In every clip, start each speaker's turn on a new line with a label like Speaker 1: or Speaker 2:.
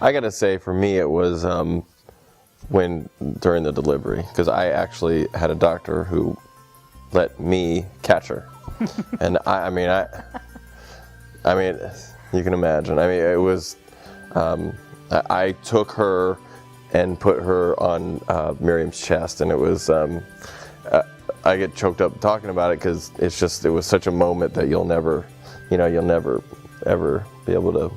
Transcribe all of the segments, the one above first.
Speaker 1: I gotta say, for me, it was during the delivery, because I actually had a doctor who let me catch her, and I mean, you can imagine. I mean, it was. I took her and put her on Miriam's chest, and it was. I get choked up talking about it because it was such a moment that you'll never ever be able to.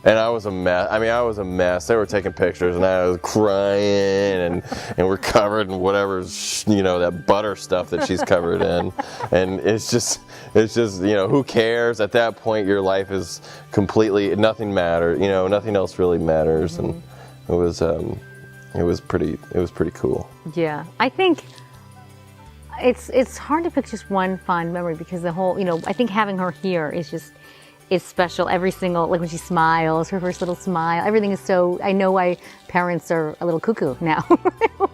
Speaker 1: And I was a mess. I mean, I was a mess. They were taking pictures, and I was crying, and we're covered in whatever, that butter stuff that she's covered in. And it's just, who cares? At that point, your life is completely, nothing matters. Nothing else really matters. And it was pretty cool.
Speaker 2: Yeah, I think it's hard to pick just one fond memory because the whole, I think having her here is special. Every single, like when she smiles, her first little smile, everything is so, I know why parents are a little cuckoo now.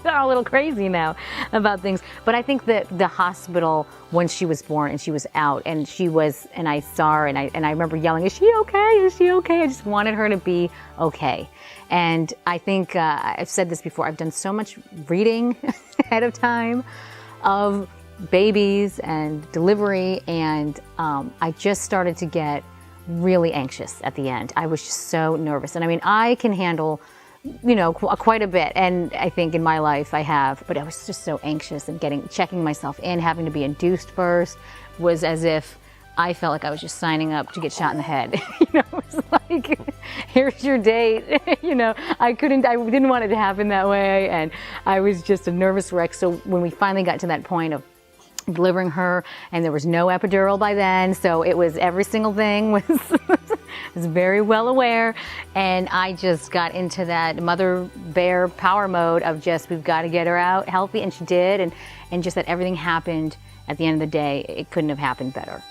Speaker 2: They're a little crazy now about things. But I think that the hospital, when she was born and she was out and I saw her and I remember yelling, is she okay? Is she okay? I just wanted her to be okay. And I think, I've said this before, I've done so much reading ahead of time of babies and delivery, and I just started to get really anxious at the end. I was just so nervous. And I mean, I can handle, quite a bit. And I think in my life I have, but I was just so anxious and checking myself in, having to be induced first was as if I felt like I was just signing up to get shot in the head. It was like, here's your date. I didn't want it to happen that way. And I was just a nervous wreck. So when we finally got to that point of delivering her, and there was no epidural by then, so it was every single thing was very well aware, and I just got into that mother bear power mode of just, we've got to get her out healthy, and she did, and just that everything happened at the end of the day. It couldn't have happened better.